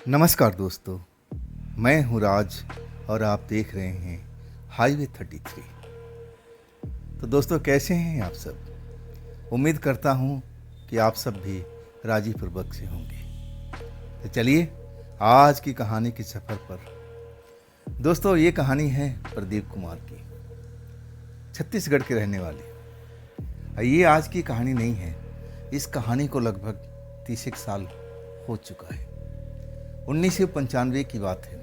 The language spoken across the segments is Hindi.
नमस्कार दोस्तों, मैं हूँ राज और आप देख रहे हैं हाईवे 33। तो दोस्तों, कैसे हैं आप सब? उम्मीद करता हूँ कि आप सब भी राजी पूर्वक से होंगे। तो चलिए आज की कहानी के सफ़र पर। दोस्तों, ये कहानी है प्रदीप कुमार की, छत्तीसगढ़ के रहने वाले। ये आज की कहानी नहीं है, इस कहानी को लगभग 30 साल हो चुका है। 1995 की बात है,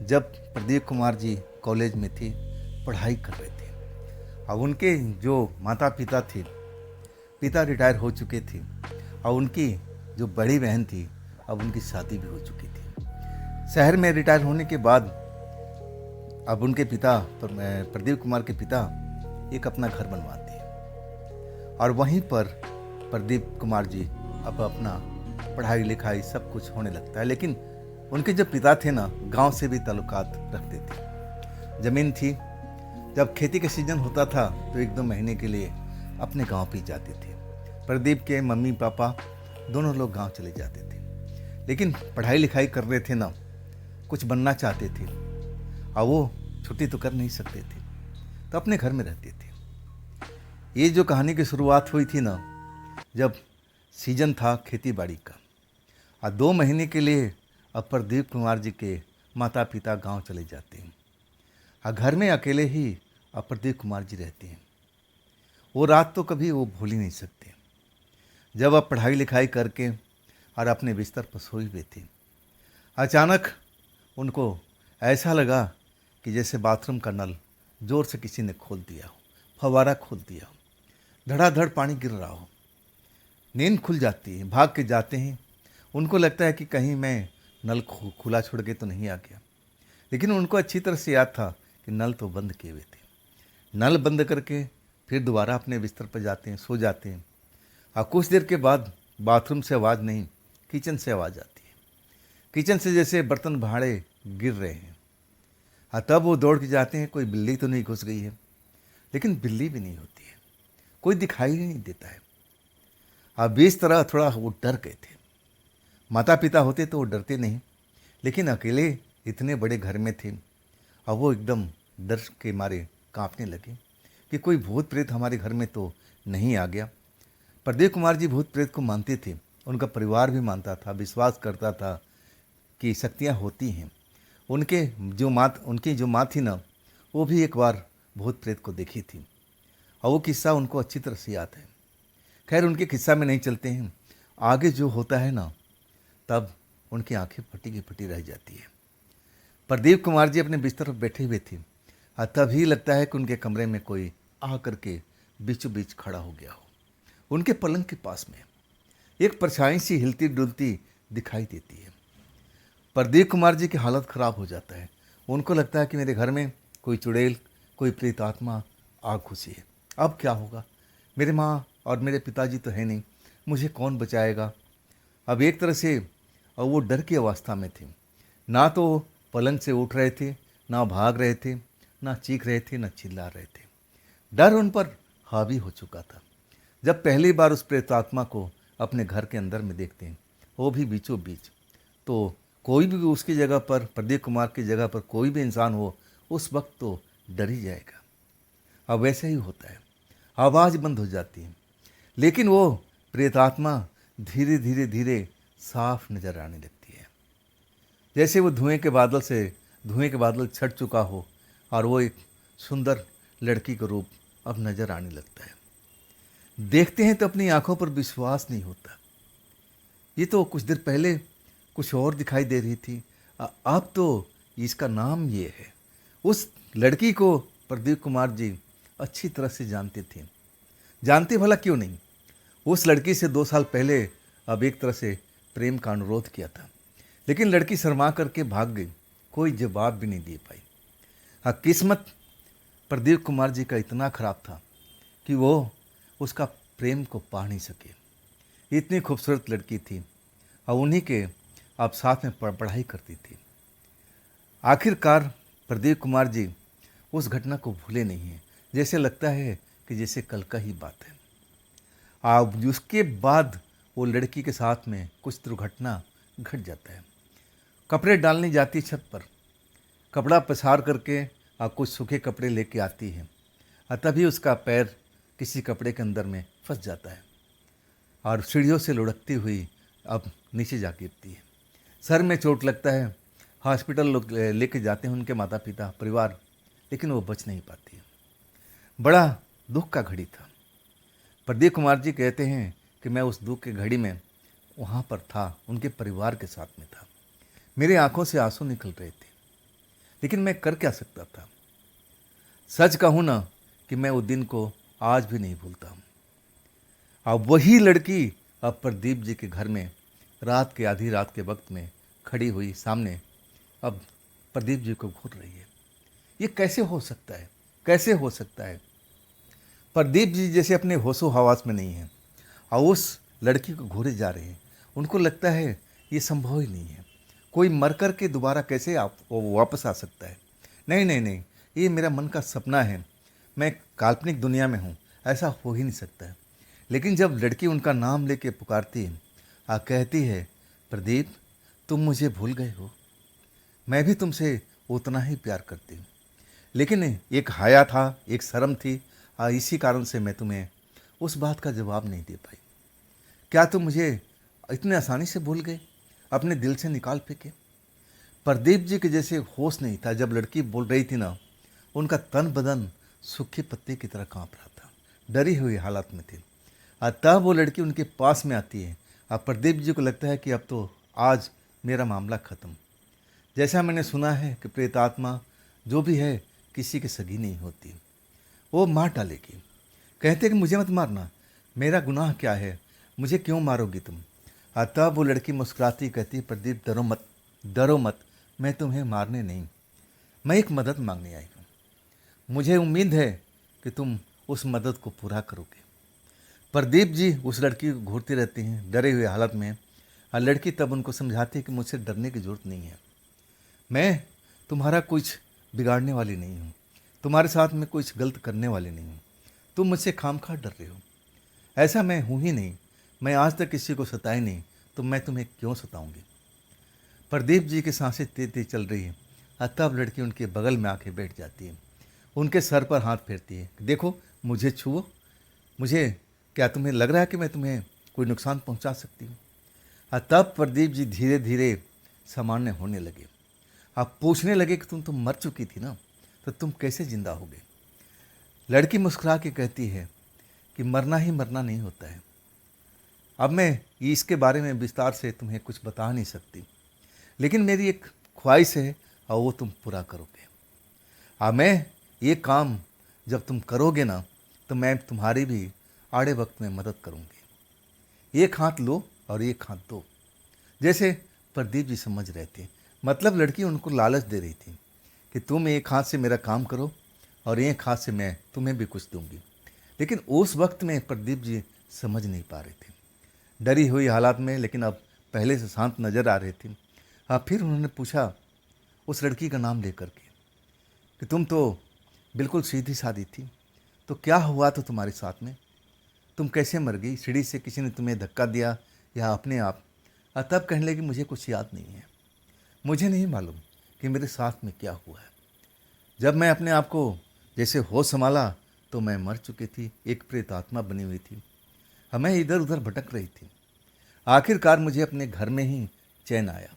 जब प्रदीप कुमार जी कॉलेज में थे, पढ़ाई कर रहे थे। अब उनके जो माता पिता थे, पिता रिटायर हो चुके थे और उनकी जो बड़ी बहन थी, अब उनकी शादी भी हो चुकी थी। शहर में रिटायर होने के बाद अब उनके पिता, प्रदीप कुमार के पिता, एक अपना घर बनवाते हैं और वहीं पर प्रदीप कुमार जी अब अपना पढ़ाई लिखाई सब कुछ होने लगता है। लेकिन उनके जो पिता थे ना, गांव से भी ताल्लुकात रखते थे। ज़मीन थी, जब खेती का सीजन होता था तो 1-2 महीने के लिए अपने गांव पे जाते थे। प्रदीप के मम्मी पापा दोनों लोग गांव चले जाते थे, लेकिन पढ़ाई लिखाई कर रहे थे ना, कुछ बनना चाहते थे और वो छुट्टी तो कर नहीं सकते थे, तो अपने घर में रहते थे। ये जो कहानी की शुरुआत हुई थी ना, जब सीजन था खेती बाड़ी का और 2 महीने के लिए अब प्रदीप कुमार जी के माता पिता गांव चले जाते हैं और घर में अकेले ही अब प्रदीप कुमार जी रहते हैं। वो रात तो कभी वो भूल ही नहीं सकते, जब अब पढ़ाई लिखाई करके और अपने बिस्तर पर सोए हुए थे। अचानक उनको ऐसा लगा कि जैसे बाथरूम का नल जोर से किसी ने खोल दिया हो, फव्वारा खोल दिया हो, धड़ाधड़ पानी गिर रहा हो। नींद खुल जाती है, भाग के जाते हैं। उनको लगता है कि कहीं मैं नल खुला छोड़ के तो नहीं आ गया, लेकिन उनको अच्छी तरह से याद था कि नल तो बंद किए हुए थे। नल बंद करके फिर दोबारा अपने बिस्तर पर जाते हैं, सो जाते हैं और कुछ देर के बाद बाथरूम से आवाज़ नहीं, किचन से आवाज़ आती है। किचन से जैसे बर्तन भाड़े गिर रहे हैं और तब वो दौड़ के जाते हैं, कोई बिल्ली तो नहीं घुस गई है। लेकिन बिल्ली भी नहीं होती है, कोई दिखाई ही नहीं देता है। अब इस तरह थोड़ा वो डर गए थे। माता पिता होते तो वो डरते नहीं, लेकिन अकेले इतने बड़े घर में थे और वो एकदम डर के मारे कांपने लगे कि कोई भूत प्रेत हमारे घर में तो नहीं आ गया। प्रदीप कुमार जी भूत प्रेत को मानते थे, उनका परिवार भी मानता था, विश्वास करता था कि शक्तियाँ होती हैं। उनकी जो माँ थी ना, वो भी एक बार भूत प्रेत को देखी थी और वो किस्सा उनको अच्छी तरह से याद है। खैर, उनके किस्सा में नहीं चलते हैं, आगे जो होता है ना, तब उनकी आंखें फटी की फटी रह जाती है। प्रदीप कुमार जी अपने बिस्तर पर बैठे हुए थे और तभी लगता है कि उनके कमरे में कोई आ करके बीचों बीच खड़ा हो गया हो। उनके पलंग के पास में एक परछाई सी हिलती डुलती दिखाई देती है। प्रदीप कुमार जी की हालत खराब हो जाता है। उनको लगता है कि मेरे घर में कोई चुड़ैल, कोई प्रेत आत्मा आग घुसी है। अब क्या होगा? मेरे माँ और मेरे पिताजी तो है नहीं, मुझे कौन बचाएगा? अब एक तरह से और वो डर की अवस्था में थे। ना तो पलंग से उठ रहे थे, ना भाग रहे थे, ना चीख रहे थे, ना चिल्ला रहे थे। डर उन पर हावी हो चुका था। जब पहली बार उस प्रेतात्मा को अपने घर के अंदर में देखते हैं, वो भी बीचों बीच, तो कोई भी उसकी जगह पर, प्रदीप कुमार की जगह पर कोई भी इंसान हो, उस वक्त तो डर ही जाएगा। अब वैसे ही होता है, आवाज़ बंद हो जाती है, लेकिन वो प्रेतात्मा धीरे धीरे धीरे साफ नजर आने लगती है, जैसे वो धुएं के बादल छट चुका हो और वो एक सुंदर लड़की का रूप अब नजर आने लगता है। देखते हैं तो अपनी आंखों पर विश्वास नहीं होता। ये तो कुछ देर पहले कुछ और दिखाई दे रही थी, अब तो इसका नाम ये है। उस लड़की को प्रदीप कुमार जी अच्छी तरह से जानते थे। जानते भला क्यों नहीं, उस लड़की से 2 साल पहले अब एक तरह से प्रेम का अनुरोध किया था, लेकिन लड़की शर्मा करके भाग गई, कोई जवाब भी नहीं दे पाई। हाँ, किस्मत प्रदीप कुमार जी का इतना खराब था कि वो उसका प्रेम को पा नहीं सके। इतनी खूबसूरत लड़की थी और उन्हीं के अब साथ में पढ़ाई करती थी। आखिरकार प्रदीप कुमार जी उस घटना को भूले नहीं हैं, जैसे लगता है कि जैसे कल का ही बात है। अब उसके बाद वो लड़की के साथ में कुछ दुर्घटना घट जाता है। कपड़े डालने जाती छत पर, कपड़ा पसार करके कुछ सूखे कपड़े लेके आती है और तभी उसका पैर किसी कपड़े के अंदर में फंस जाता है और सीढ़ियों से लुढ़कती हुई अब नीचे जा गिरती है। सर में चोट लगता है, हॉस्पिटल लोग लेके जाते हैं उनके माता पिता परिवार, लेकिन वो बच नहीं पाती है। बड़ा दुख का घड़ी था। प्रदीप कुमार जी कहते हैं कि मैं उस दुख की घड़ी में वहाँ पर था, उनके परिवार के साथ में था। मेरी आंखों से आंसू निकल रहे थे, लेकिन मैं कर क्या सकता था। सच कहूँ ना कि मैं उस दिन को आज भी नहीं भूलता हूँ। अब वही लड़की अब प्रदीप जी के घर में रात के आधी रात के वक्त में खड़ी हुई सामने अब प्रदीप जी को घूर रही है। ये कैसे हो सकता है, कैसे हो सकता है। प्रदीप जी जैसे अपने होशो हवास में नहीं है और उस लड़की को घूरे जा रहे हैं। उनको लगता है ये संभव ही नहीं है, कोई मर कर के दोबारा कैसे आप वो वापस आ सकता है। नहीं नहीं नहीं, ये मेरा मन का सपना है, मैं काल्पनिक दुनिया में हूँ, ऐसा हो ही नहीं सकता है। लेकिन जब लड़की उनका नाम लेके पुकारती है कहती है, प्रदीप तुम मुझे भूल गए हो, मैं भी तुमसे उतना ही प्यार करती हूँ, लेकिन एक हाया था, एक शर्म थी, इसी कारण से मैं तुम्हें उस बात का जवाब नहीं दे पाई। क्या तुम मुझे इतने आसानी से भूल गए, अपने दिल से निकाल फेंके। प्रदीप जी के जैसे होश नहीं था। जब लड़की बोल रही थी ना, उनका तन बदन सूखे पत्ते की तरह कांप रहा था, डरी हुई हालत में थी। तब वो लड़की उनके पास में आती है। अब प्रदीप जी को लगता है कि अब तो आज मेरा मामला ख़त्म। जैसा मैंने सुना है कि प्रेतात्मा जो भी है किसी की सगी नहीं होती, वो मार डालेगी। कहते कि मुझे मत मारना, मेरा गुनाह क्या है, मुझे क्यों मारोगी तुम। तब वो लड़की मुस्कुराती कहती, प्रदीप डरो मत, डरो मत, मैं तुम्हें मारने नहीं, मैं एक मदद मांगने आई हूँ। मुझे उम्मीद है कि तुम उस मदद को पूरा करोगे। प्रदीप जी उस लड़की को घूरती रहती हैं डरे हुए हालत में। और लड़की तब उनको समझाती है कि मुझसे डरने की ज़रूरत नहीं है, मैं तुम्हारा कुछ बिगाड़ने वाली नहीं हूँ, तुम्हारे साथ में कुछ गलत करने वाली नहीं हूँ, तुम मुझसे खामखा डर रहे हो, ऐसा मैं हूँ ही नहीं, मैं आज तक किसी को सताई नहीं, तो मैं तुम्हें क्यों सताऊंगी। प्रदीप जी की सांसें तेज तेज चल रही हैं और तब लड़की उनके बगल में आके बैठ जाती है, उनके सर पर हाथ फेरती है, देखो मुझे छुओ, मुझे क्या तुम्हें लग रहा है कि मैं तुम्हें कोई नुकसान पहुंचा सकती हूँ। और तब प्रदीप जी धीरे धीरे सामान्य होने लगे। आप पूछने लगे कि तुम तो मर चुकी थी ना, तो तुम कैसे जिंदा हो गए। लड़की मुस्कुरा के कहती है कि मरना ही मरना नहीं होता है। अब मैं इसके बारे में विस्तार से तुम्हें कुछ बता नहीं सकती, लेकिन मेरी एक ख्वाहिश है और वो तुम पूरा करोगे। मैं ये काम जब तुम करोगे ना, तो मैं तुम्हारी भी आड़े वक्त में मदद करूँगी। एक हाथ लो और एक हाथ दो, जैसे प्रदीप जी समझ रहे थे। मतलब लड़की उनको लालच दे रही थी कि तुम एक हाथ से मेरा काम करो और एक हाथ से मैं तुम्हें भी कुछ दूंगी। लेकिन उस वक्त में प्रदीप जी समझ नहीं पा रहे थे, डरी हुई हालात में, लेकिन अब पहले से शांत नजर आ रहे थे। फिर उन्होंने पूछा उस लड़की का नाम लेकर के कि तुम तो बिल्कुल सीधी सादी थी, तो क्या हुआ तो तुम्हारे साथ में, तुम कैसे मर गई, सीढ़ी से किसी ने तुम्हें धक्का दिया या अपने आप। तब कहने लगी मुझे कुछ याद नहीं है, मुझे नहीं मालूम कि मेरे साथ में क्या हुआ है। जब मैं अपने आप को जैसे होश संभाला तो मैं मर चुकी थी, एक प्रेत आत्मा बनी हुई थी, मैं इधर उधर भटक रही थी। आखिरकार मुझे अपने घर में ही चैन आया।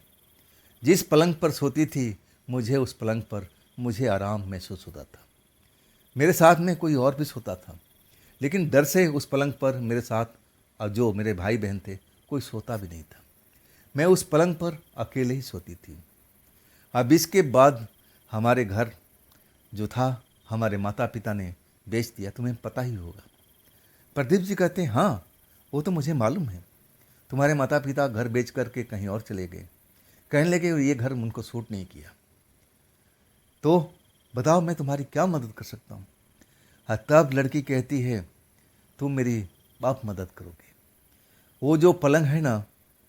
जिस पलंग पर सोती थी मुझे उस पलंग पर मुझे आराम महसूस होता था। मेरे साथ में कोई और भी सोता था, लेकिन डर से उस पलंग पर मेरे साथ जो मेरे भाई बहन थे कोई सोता भी नहीं था। मैं उस पलंग पर अकेले ही सोती थी। अब इसके बाद हमारे घर जो था हमारे माता पिता ने बेच दिया, तुम्हें पता ही होगा। प्रदीप जी कहते हैं हाँ वो तो मुझे मालूम है, तुम्हारे माता पिता घर बेच करके कहीं और चले गए, कहने लगे ये घर उनको सूट नहीं किया। तो बताओ मैं तुम्हारी क्या मदद कर सकता हूँ। तब लड़की कहती है तुम मेरी बाप मदद करोगे। वो जो पलंग है ना,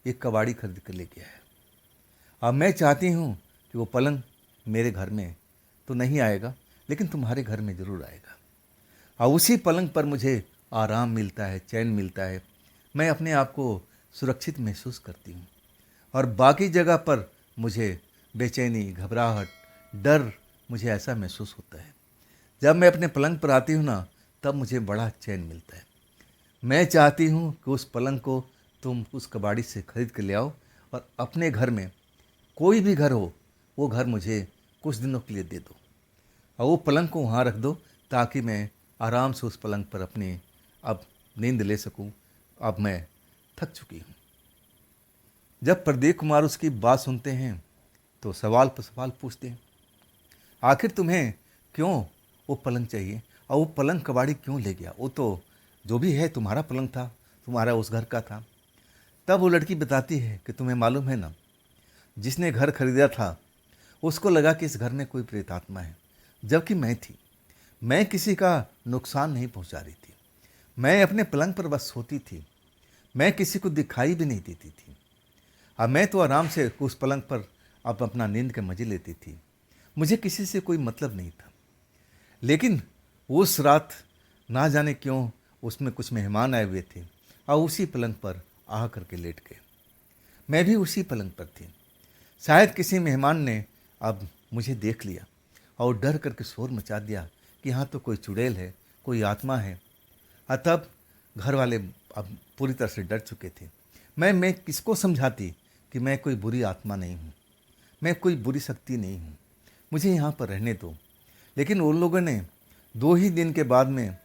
एक कबाड़ी खरीद कर लेके आया। अब मैं चाहती हूँ कि वो पलंग मेरे घर में तो नहीं आएगा, लेकिन तुम्हारे घर में ज़रूर आएगा। और उसी पलंग पर मुझे आराम मिलता है, चैन मिलता है, मैं अपने आप को सुरक्षित महसूस करती हूँ। और बाकी जगह पर मुझे बेचैनी, घबराहट, डर मुझे ऐसा महसूस होता है। जब मैं अपने पलंग पर आती हूँ ना, तब मुझे बड़ा चैन मिलता है। मैं चाहती हूँ कि उस पलंग को तुम उस कबाड़ी से खरीद के ले आओ और अपने घर में, कोई भी घर हो, वो घर मुझे कुछ दिनों के लिए दे दो और वो पलंग को वहाँ रख दो, ताकि मैं आराम से उस पलंग पर अपनी अब नींद ले सकूं। अब मैं थक चुकी हूँ। जब प्रदीप कुमार उसकी बात सुनते हैं तो सवाल पर सवाल पूछते हैं, आखिर तुम्हें क्यों वो पलंग चाहिए और वो पलंग कबाड़ी क्यों ले गया? वो तो जो भी है तुम्हारा पलंग था, तुम्हारा उस घर का था। तब वो लड़की बताती है कि तुम्हें मालूम है ना, जिसने घर खरीदा था उसको लगा कि इस घर में कोई प्रेत आत्मा है, जबकि मैं थी। मैं किसी का नुकसान नहीं पहुंचा रही थी। मैं अपने पलंग पर बस सोती थी। मैं किसी को दिखाई भी नहीं देती थी। अब मैं तो आराम से उस पलंग पर अब अपना नींद के मजे लेती थी। मुझे किसी से कोई मतलब नहीं था। लेकिन उस रात ना जाने क्यों उसमें कुछ मेहमान आए हुए थे और उसी पलंग पर आ करके लेट गए। मैं भी उसी पलंग पर थी। शायद किसी मेहमान ने अब मुझे देख लिया और डर करके शोर मचा दिया कि यहाँ तो कोई चुड़ैल है, कोई आत्मा है। तब घर वाले अब पूरी तरह से डर चुके थे। मैं किसको समझाती कि मैं कोई बुरी आत्मा नहीं हूँ, मैं कोई बुरी शक्ति नहीं हूँ, मुझे यहाँ पर रहने दो। लेकिन उन लोगों ने 2 ही दिन के बाद में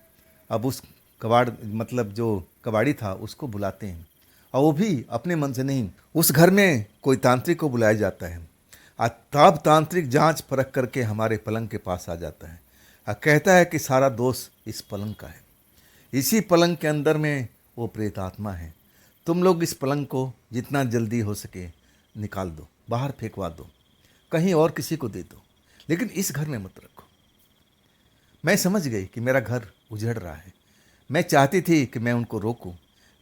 अब उस कबाड़ मतलब जो कबाड़ी था उसको बुलाते हैं, और वो भी अपने मन से नहीं, उस घर में कोई तांत्रिक को बुलाया जाता है। तब तांत्रिक जांच परख करके हमारे पलंग के पास आ जाता है और कहता है कि सारा दोष इस पलंग का है। इसी पलंग के अंदर में वो प्रेत आत्मा है। तुम लोग इस पलंग को जितना जल्दी हो सके निकाल दो, बाहर फेंकवा दो, कहीं और किसी को दे दो, लेकिन इस घर में मत रखो। मैं समझ गई कि मेरा घर उजड़ रहा है। मैं चाहती थी कि मैं उनको रोकूं,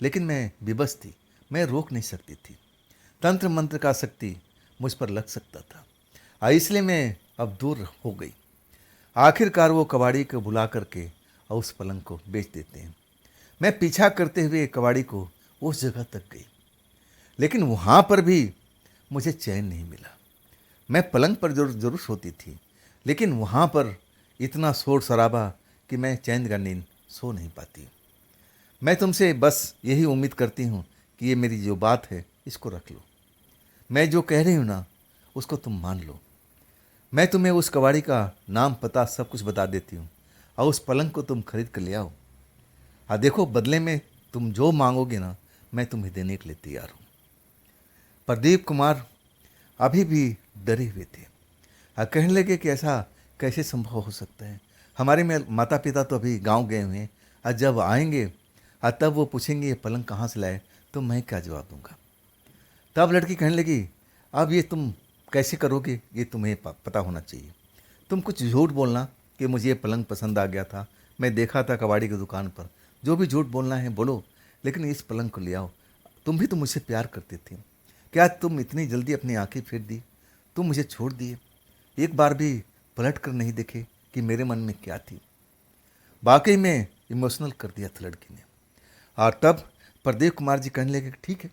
लेकिन मैं विवश थी, मैं रोक नहीं सकती थी। तंत्र मंत्र का शक्ति मुझ पर लग सकता था, इसलिए मैं अब दूर हो गई। आखिरकार वो कबाड़ी को बुला करके और उस पलंग को बेच देते हैं। मैं पीछा करते हुए कबाड़ी को उस जगह तक गई, लेकिन वहाँ पर भी मुझे चैन नहीं मिला। मैं पलंग पर जरूर सोती थी, लेकिन वहाँ पर इतना शोर शराबा कि मैं चैन का नींद सो नहीं पाती। मैं तुमसे बस यही उम्मीद करती हूँ कि ये मेरी जो बात है इसको रख लो। मैं जो कह रही हूँ ना, उसको तुम मान लो। मैं तुम्हें उस कबाड़ी का नाम पता सब कुछ बता देती हूँ और उस पलंग को तुम खरीद कर ले आओ। देखो, बदले में तुम जो मांगोगे ना, मैं तुम्हें देने के लिए तैयार हूँ। प्रदीप कुमार अभी भी डरे हुए थे। कहने लगे कि ऐसा कैसे संभव हो सकता है? हमारे में माता पिता तो अभी गांव गए हुए हैं, और जब आएंगे तब वो पूछेंगे ये पलंग कहाँ से लाए, तो मैं क्या जवाब दूंगा? तब लड़की कहने लगी, अब ये तुम कैसे करोगे, ये तुम्हें पता होना चाहिए। तुम कुछ झूठ बोलना कि मुझे ये पलंग पसंद आ गया था, मैं देखा था कबाड़ी की दुकान पर। जो भी झूठ बोलना है बोलो, लेकिन इस पलंग को ले आओ। तुम भी तो मुझसे प्यार करते थे, क्या तुम इतनी जल्दी अपनी आंखें फेर दी? तुम मुझे छोड़ दिए, एक बार भी पलट कर नहीं देखे कि मेरे मन में क्या थी। वाकई में इमोशनल कर दिया था लड़की ने। और तब प्रदीप कुमार जी कहने लगे, ठीक है,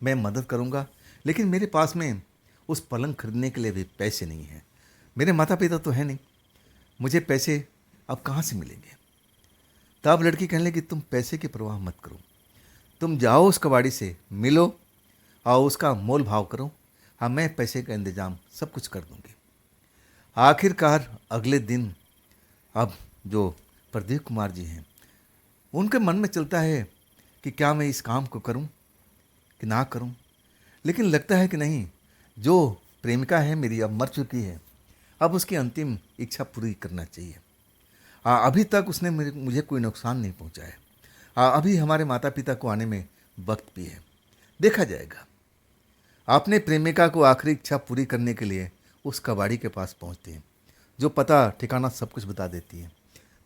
मैं मदद करूंगा, लेकिन मेरे पास में उस पलंग खरीदने के लिए भी पैसे नहीं हैं। मेरे माता पिता तो है नहीं, मुझे पैसे अब कहाँ से मिलेंगे? तब लड़की कहने लगी, तुम पैसे की परवाह मत करो, तुम जाओ उस कबाड़ी से मिलो और उसका मोल भाव करो। हाँ, मैं पैसे का इंतजाम सब कुछ कर दूंगी। आखिरकार अगले दिन अब जो प्रदीप कुमार जी हैं, उनके मन में चलता है कि क्या मैं इस काम को करूं कि ना करूं, लेकिन लगता है कि नहीं, जो प्रेमिका है मेरी अब मर चुकी है, अब उसकी अंतिम इच्छा पूरी करना चाहिए। अभी तक उसने मुझे कोई नुकसान नहीं पहुंचाया। अभी हमारे माता पिता को आने में वक्त भी है, देखा जाएगा। अपने प्रेमिका को आखिरी इच्छा पूरी करने के लिए उस कबाड़ी के पास पहुंचते हैं, जो पता ठिकाना सब कुछ बता देती है।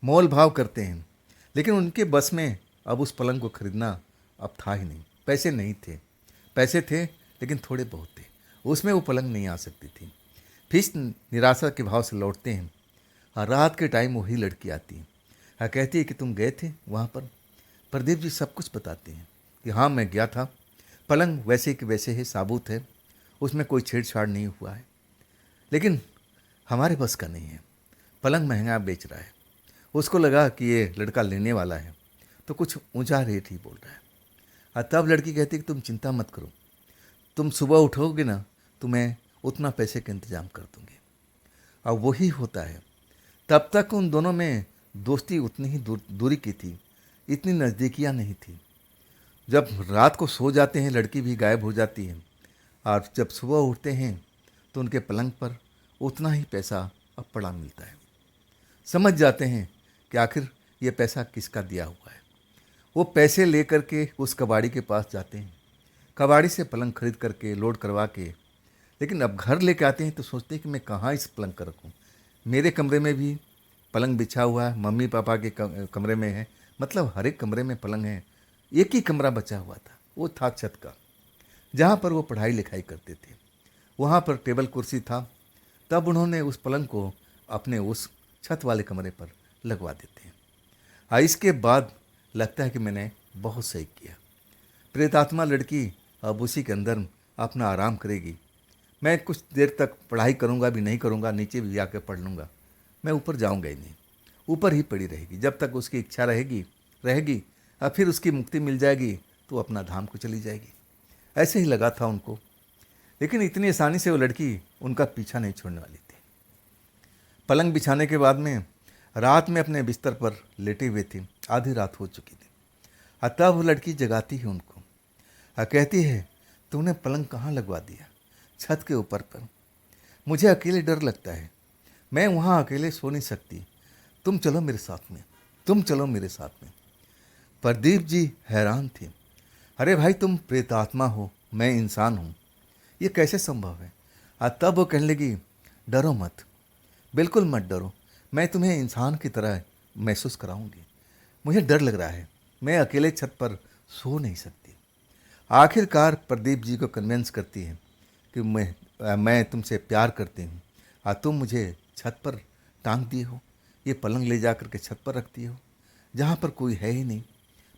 मोल भाव करते हैं, लेकिन उनके बस में अब उस पलंग को खरीदना अब था ही नहीं। पैसे नहीं थे, पैसे थे लेकिन थोड़े बहुत थे, उसमें वो पलंग नहीं आ सकती थी। फिर निराशा के भाव से लौटते हैं। रात के टाइम वही लड़की आती है, कहती है कि तुम गए थे वहाँ पर? प्रदीप जी सब कुछ बताते हैं कि हाँ, मैं गया था, पलंग वैसे कि वैसे है, साबुत है, उसमें कोई छेड़छाड़ नहीं हुआ है। लेकिन हमारे बस का नहीं है, पलंग महंगा बेच रहा है। उसको लगा कि ये लड़का लेने वाला है तो कुछ ऊंचा रेट ही बोल रहा है। और तब लड़की कहती कि तुम चिंता मत करो, तुम सुबह उठोगे ना तो मैं उतना पैसे का इंतजाम कर दूंगी। और वही होता है। तब तक उन दोनों में दोस्ती उतनी ही दूरी की थी, इतनी नज़दीकियाँ नहीं थी। जब रात को सो जाते हैं लड़की भी गायब हो जाती है, और जब सुबह उठते हैं तो उनके पलंग पर उतना ही पैसा अब पड़ा मिलता है। समझ जाते हैं कि आखिर ये पैसा किसका दिया हुआ है। वो पैसे लेकर के उस कबाड़ी के पास जाते हैं, कबाड़ी से पलंग खरीद करके लोड करवा के, लेकिन अब घर लेके आते हैं तो सोचते हैं कि मैं कहाँ इस पलंग का रखूँ। मेरे कमरे में भी पलंग बिछा हुआ है, मम्मी पापा के कमरे में है, मतलब हर एक कमरे में पलंग है। एक ही कमरा बचा हुआ था, वो था छत का, जहाँ पर वो पढ़ाई लिखाई करते थे। वहाँ पर टेबल कुर्सी था। तब उन्होंने उस पलंग को अपने उस छत वाले कमरे पर लगवा देते हैं। इसके बाद लगता है कि मैंने बहुत सही किया। प्रेतात्मा लड़की अब उसी के अंदर अपना आराम करेगी। मैं कुछ देर तक पढ़ाई करूँगा भी नहीं करूँगा, नीचे भी जाकर पढ़ लूँगा, मैं ऊपर जाऊँगा ही नहीं। ऊपर ही पड़ी रहेगी जब तक उसकी इच्छा रहेगी रहेगी और फिर उसकी मुक्ति मिल जाएगी तो अपना धाम को चली जाएगी। ऐसे ही लगा था उनको। लेकिन इतनी आसानी से वो लड़की उनका पीछा नहीं छोड़ने वाली थी। पलंग बिछाने के बाद में रात में अपने बिस्तर पर लेटे हुए थे, आधी रात हो चुकी थी। तब वो लड़की जगाती है उनको और कहती है, तूने पलंग कहाँ लगवा दिया? छत के ऊपर पर। मुझे अकेले डर लगता है, मैं वहाँ अकेले सो नहीं सकती, तुम चलो मेरे साथ में, तुम चलो मेरे साथ में। प्रदीप जी हैरान थे। अरे भाई, तुम प्रेतात्मा हो, मैं इंसान हूँ, ये कैसे संभव है? तब वो कहने लगी, डरो मत, बिल्कुल मत डरो, मैं तुम्हें इंसान की तरह महसूस कराऊंगी। मुझे डर लग रहा है, मैं अकेले छत पर सो नहीं सकती। आखिरकार प्रदीप जी को कन्विंस करती है कि मैं तुमसे प्यार करती हूँ और तुम मुझे छत पर टांग दिए हो, ये पलंग ले जा कर के छत पर रखती हो जहाँ पर कोई है ही नहीं।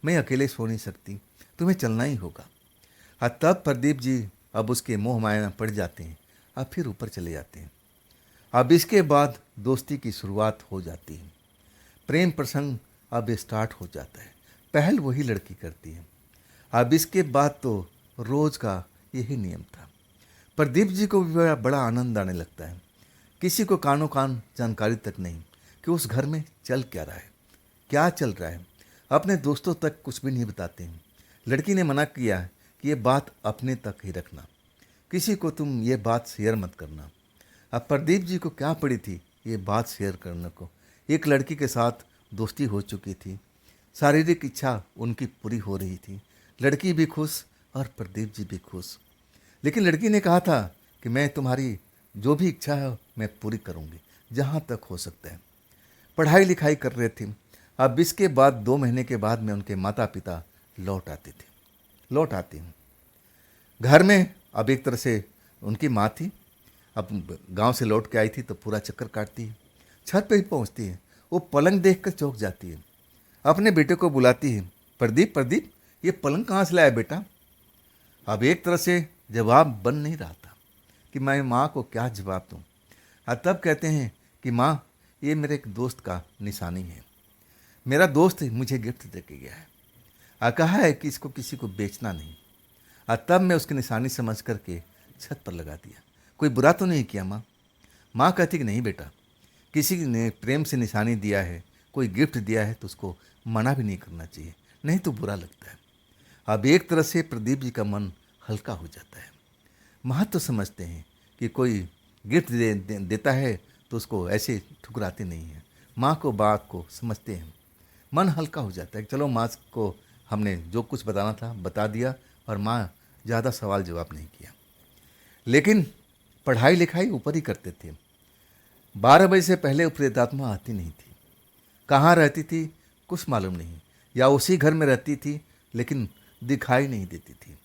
मैं अकेले सो नहीं सकती, तुम्हें चलना ही होगा। तब प्रदीप जी अब उसके मोह माया में पड़ जाते हैं और फिर ऊपर चले जाते हैं। अब इसके बाद दोस्ती की शुरुआत हो जाती है। प्रेम प्रसंग अब स्टार्ट हो जाता है। पहल वही लड़की करती है। अब इसके बाद तो रोज़ का यही नियम था। प्रदीप जी को भी बड़ा आनंद आने लगता है। किसी को कानों कान जानकारी तक नहीं कि उस घर में चल क्या रहा है, क्या चल रहा है। अपने दोस्तों तक कुछ भी नहीं बताते हैं। लड़की ने मना किया कि ये बात अपने तक ही रखना, किसी को तुम ये बात शेयर मत करना। अब प्रदीप जी को क्या पड़ी थी ये बात शेयर करने को? एक लड़की के साथ दोस्ती हो चुकी थी, शारीरिक इच्छा उनकी पूरी हो रही थी, लड़की भी खुश और प्रदीप जी भी खुश। लेकिन लड़की ने कहा था कि मैं तुम्हारी जो भी इच्छा है मैं पूरी करूँगी, जहाँ तक हो सकता है। पढ़ाई लिखाई कर रहे थे। अब इसके बाद 2 महीने के बाद में उनके माता पिता लौट आते हैं घर में। अब एक तरह से उनकी माँ थी, अब गांव से लौट के आई थी तो पूरा चक्कर काटती है। छत पे ही पहुंचती है, वो पलंग देखकर चौंक जाती है। अपने बेटे को बुलाती है, प्रदीप प्रदीप, ये पलंग कहाँ से लाया बेटा? अब एक तरह से जवाब बन नहीं रहा था कि मैं माँ को क्या जवाब दूँ। तब कहते हैं कि माँ, ये मेरे एक दोस्त का निशानी है, मेरा दोस्त मुझे गिफ्ट दे के गया है, कहा है कि इसको किसी को बेचना नहीं। तब मैं उसकी निशानी समझ करके छत पर लगा दिया। कोई बुरा तो नहीं किया माँ? माँ कहती कि नहीं बेटा, किसी ने प्रेम से निशानी दिया है, कोई गिफ्ट दिया है तो उसको मना भी नहीं करना चाहिए, नहीं तो बुरा लगता है। अब एक तरह से प्रदीप जी का मन हल्का हो जाता है। महत्व तो समझते हैं कि कोई गिफ्ट देता है तो उसको ऐसे ठुकराते नहीं हैं। माँ को बात को समझते हैं, मन हल्का हो जाता है। चलो माँ को हमने जो कुछ बताना था बता दिया और माँ ज़्यादा सवाल जवाब नहीं किया। लेकिन पढ़ाई लिखाई ऊपर ही करते थे। 12 बजे से पहले प्रेतात्मा आती नहीं थी। कहाँ रहती थी कुछ मालूम नहीं, या उसी घर में रहती थी लेकिन दिखाई नहीं देती थी।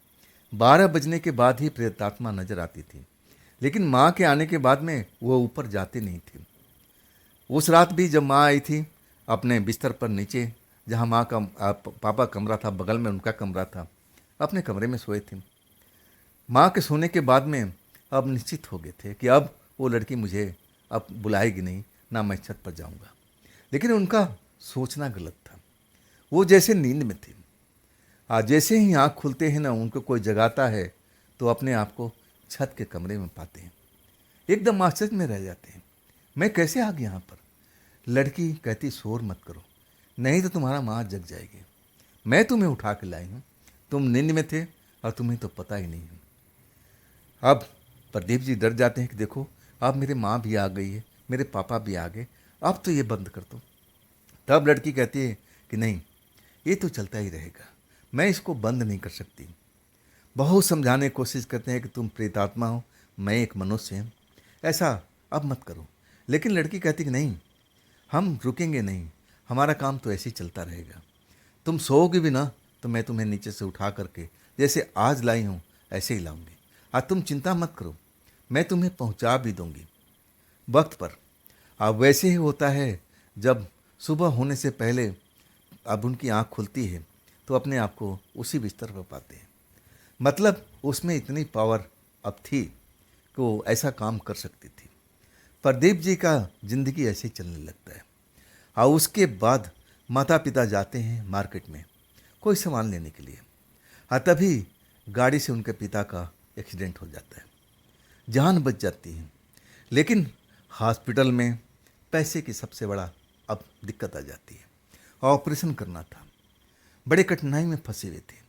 12 बजने के बाद ही प्रेतात्मा नजर आती थी, लेकिन माँ के आने के बाद में वो ऊपर जाती नहीं थी। उस रात भी जब माँ आई थी, अपने बिस्तर पर नीचे, जहाँ माँ का पापा कमरा था, बगल में उनका कमरा था, अपने कमरे में सोए थे। माँ के सोने के बाद में अब निश्चित हो गए थे कि अब वो लड़की मुझे अब बुलाएगी नहीं, ना मैं छत पर जाऊंगा। लेकिन उनका सोचना गलत था। वो जैसे नींद में थे। आज जैसे ही आँख खुलते हैं ना, उनको कोई जगाता है तो अपने आप को छत के कमरे में पाते हैं। एकदम आश्चर्य में रह जाते हैं, मैं कैसे आ गया यहाँ पर। लड़की कहती शोर मत करो, नहीं तो तुम्हारा माँ जग जाएगी। मैं तुम्हें उठा के लाई हूँ, तुम नींद में थे और तुम्हें तो पता ही नहीं है। अब प्रदीप जी डर जाते हैं कि देखो अब मेरी माँ भी आ गई है, मेरे पापा भी आ गए, अब तो ये बंद कर दो। तब लड़की कहती है कि नहीं, ये तो चलता ही रहेगा, मैं इसको बंद नहीं कर सकती। बहुत समझाने की कोशिश करते हैं कि तुम प्रेतात्मा हो, मैं एक मनुष्य हूँ, ऐसा अब मत करो। लेकिन लड़की कहती कि नहीं, हम रुकेंगे नहीं, हमारा काम तो ऐसे ही चलता रहेगा। तुम सोओगे भी ना तो मैं तुम्हें नीचे से उठा करके जैसे आज लाई हूँ ऐसे ही लाऊंगी। आज तुम चिंता मत करो, मैं तुम्हें पहुँचा भी दूंगी वक्त पर। अब वैसे ही होता है, जब सुबह होने से पहले अब उनकी आँख खुलती है तो अपने आप को उसी बिस्तर पर पाते हैं। मतलब उसमें इतनी पावर अब थी कि वो ऐसा काम कर सकती थी। प्रदीप जी का जिंदगी ऐसे ही चलने लगता है। और उसके बाद माता पिता जाते हैं मार्केट में कोई सामान लेने के लिए। हाँ, तभी गाड़ी से उनके पिता का एक्सीडेंट हो जाता है, जान बच जाती है। लेकिन हॉस्पिटल में पैसे की सबसे बड़ा अब दिक्कत आ जाती है। ऑपरेशन करना था, बड़े कठिनाई में फंसे हुए थे।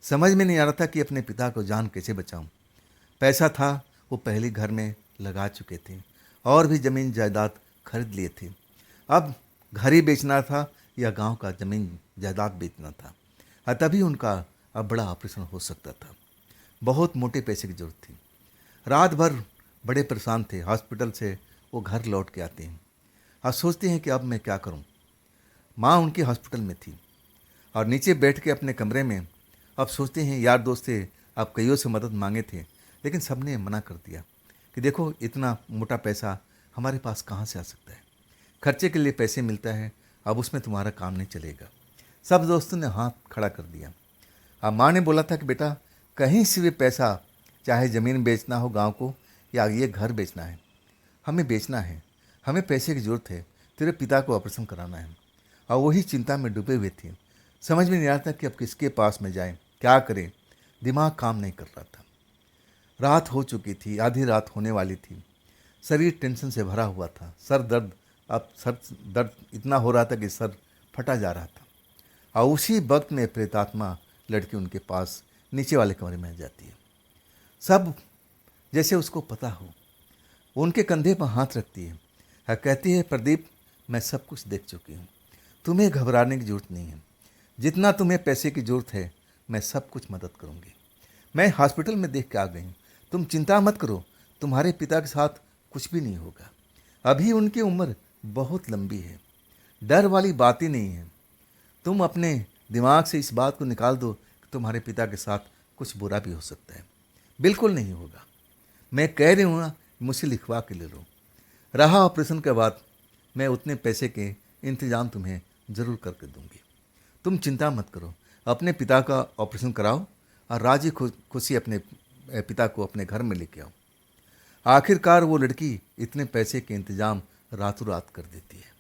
समझ में नहीं आ रहा था कि अपने पिता को जान कैसे बचाऊं। पैसा था वो पहले घर में लगा चुके थे और भी ज़मीन जायदाद खरीद लिए थे। अब घर ही बेचना था या गांव का ज़मीन जायदाद बेचना था। तभी उनका अब बड़ा ऑपरेशन हो सकता था। बहुत मोटे पैसे की जरूरत थी। रात भर बड़े परेशान थे। हॉस्पिटल से वो घर लौट के आते हैं और सोचते हैं कि अब मैं क्या करूं। माँ उनकी हॉस्पिटल में थी और नीचे बैठ के अपने कमरे में अब सोचते हैं, यार दोस्त थे, अब कईयों से मदद मांगे थे लेकिन सबने मना कर दिया कि देखो इतना मोटा पैसा हमारे पास कहाँ से आ सकता है, खर्चे के लिए पैसे मिलता है, अब उसमें तुम्हारा काम नहीं चलेगा। सब दोस्तों ने हाथ खड़ा कर दिया। अब माँ ने बोला था कि बेटा कहीं से भी पैसा, चाहे ज़मीन बेचना हो गांव को या ये घर बेचना है, हमें बेचना है, हमें पैसे की ज़रूरत है, तेरे पिता को ऑपरेशन कराना है। और वही चिंता में डूबे हुए थे। समझ में नहीं आता कि अब किसके पास में जाएं, क्या करें, दिमाग काम नहीं कर रहा था। रात हो चुकी थी, आधी रात होने वाली थी। शरीर टेंशन से भरा हुआ था, सर दर्द, अब सर दर्द इतना हो रहा था कि सर फटा जा रहा था। और उसी वक्त में प्रेतात्मा लड़की उनके पास नीचे वाले कमरे में जाती है। सब जैसे उसको पता हो, वो उनके कंधे पर हाथ रखती है और कहती है, प्रदीप मैं सब कुछ देख चुकी हूँ, तुम्हें घबराने की जरूरत नहीं है, जितना तुम्हें पैसे की जरूरत है मैं सब कुछ मदद करूँगी। मैं हॉस्पिटल में देख के आ गई हूँ, तुम चिंता मत करो, तुम्हारे पिता के साथ कुछ भी नहीं होगा। अभी उनकी उम्र बहुत लंबी है, डर वाली बात ही नहीं है। तुम अपने दिमाग से इस बात को निकाल दो कि तुम्हारे पिता के साथ कुछ बुरा भी हो सकता है। बिल्कुल नहीं होगा, मैं कह रही हूँ ना, मुझसे लिखवा के ले लो। रहा ऑपरेशन के बाद, मैं उतने पैसे के इंतजाम तुम्हें ज़रूर करके दूंगी, तुम चिंता मत करो। अपने पिता का ऑपरेशन कराओ और राजी खुशी अपने पिता को अपने घर में लेके आओ। आखिरकार वो लड़की इतने पैसे के इंतजाम रातों रात कर देती है।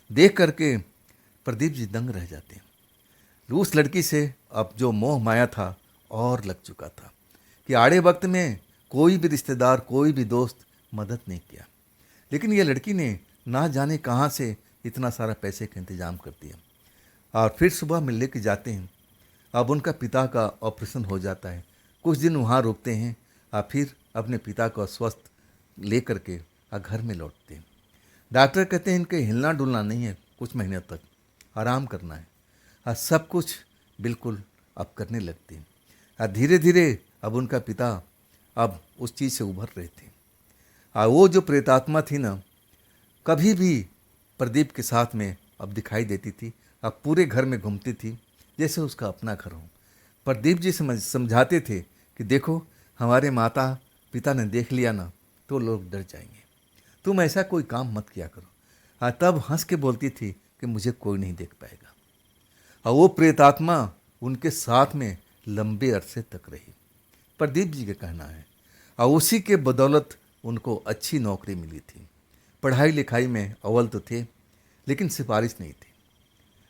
देख करके प्रदीप जी दंग रह जाते हैं। उस लड़की से अब जो मोह माया था और लग चुका था कि आड़े वक्त में कोई भी रिश्तेदार, कोई भी दोस्त मदद नहीं किया। लेकिन ये लड़की ने ना जाने कहाँ से इतना सारा पैसे का इंतजाम कर दिया। और फिर सुबह मिलने के जाते हैं। अब उनका पिता का ऑपरेशन हो जाता है। कुछ दिन वहाँ रुकते हैं और फिर अपने पिता को स्वस्थ ले करके घर में लौटते हैं। डॉक्टर कहते हैं इनके हिलना डुलना नहीं है, कुछ महीने तक आराम करना है। और सब कुछ बिल्कुल अब करने लगते हैं। और धीरे धीरे अब उनका पिता अब उस चीज़ से उभर रहे थे। और वो जो प्रेतात्मा थी ना, कभी भी प्रदीप के साथ में अब दिखाई देती थी। अब पूरे घर में घूमती थी जैसे उसका अपना घर हो। प्रदीप जी समझाते थे कि देखो हमारे माता पिता ने देख लिया ना तो लोग डर जाएंगे, तुम ऐसा कोई काम मत किया करो। तब हंस के बोलती थी कि मुझे कोई नहीं देख पाएगा। और वो प्रेतात्मा उनके साथ में लंबे अरसे तक रही, प्रदीप जी का कहना है। और उसी के बदौलत उनको अच्छी नौकरी मिली थी। पढ़ाई लिखाई में अव्वल तो थे, लेकिन सिफारिश नहीं थी।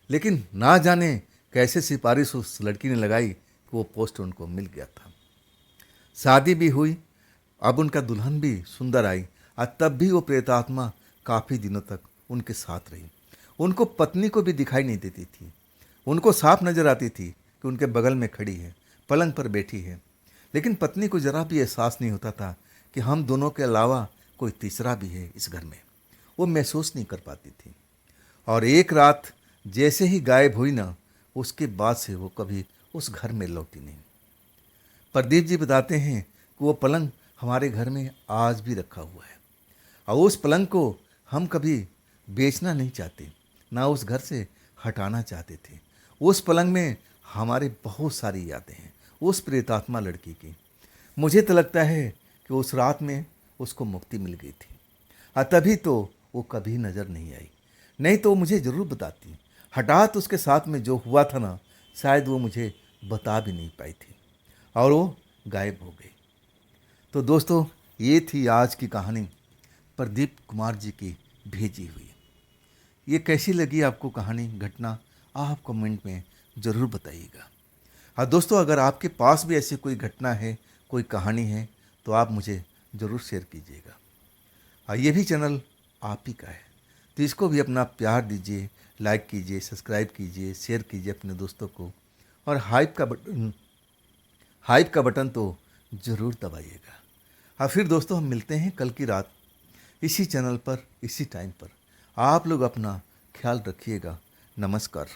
लेकिन ना जाने कैसे सिफारिश उस लड़की ने लगाई कि वो पोस्ट उनको मिल गया था। शादी भी हुई, अब उनका दुल्हन भी सुंदर आई, और तब भी वो प्रेतात्मा काफ़ी दिनों तक उनके साथ रही। उनको पत्नी को भी दिखाई नहीं देती थी। उनको साफ नजर आती थी कि उनके बगल में खड़ी है, पलंग पर बैठी है, लेकिन पत्नी को जरा भी एहसास नहीं होता था कि हम दोनों के अलावा कोई तीसरा भी है इस घर में। वो महसूस नहीं कर पाती थी। और एक रात जैसे ही गायब हुई ना, उसके बाद से वो कभी उस घर में लौटी नहीं। प्रदीप जी बताते हैं कि वो पलंग हमारे घर में आज भी रखा हुआ है, और उस पलंग को हम कभी बेचना नहीं चाहते, ना उस घर से हटाना चाहते थे। उस पलंग में हमारे बहुत सारी यादें हैं उस प्रेतात्मा लड़की की। मुझे तो लगता है कि उस रात में उसको मुक्ति मिल गई थी, और तभी तो वो कभी नज़र नहीं आई। नहीं तो वो मुझे ज़रूर बताती। हठात उसके साथ में जो हुआ था ना, शायद वो मुझे बता भी नहीं पाई थी, और वो गायब हो गई। तो दोस्तों, ये थी आज की कहानी प्रदीप कुमार जी की भेजी हुई। ये कैसी लगी आपको कहानी, घटना, आप कमेंट में ज़रूर बताइएगा। हाँ दोस्तों, अगर आपके पास भी ऐसी कोई घटना है, कोई कहानी है, तो आप मुझे ज़रूर शेयर कीजिएगा। हाँ, ये भी चैनल आप ही का है, तो इसको भी अपना प्यार दीजिए, लाइक कीजिए, सब्सक्राइब कीजिए, शेयर कीजिए अपने दोस्तों को, और हाइप का बटन तो ज़रूर दबाइएगा। हाँ, फिर दोस्तों हम मिलते हैं कल की रात इसी चैनल पर, इसी टाइम पर। आप लोग अपना ख्याल रखिएगा। नमस्कार।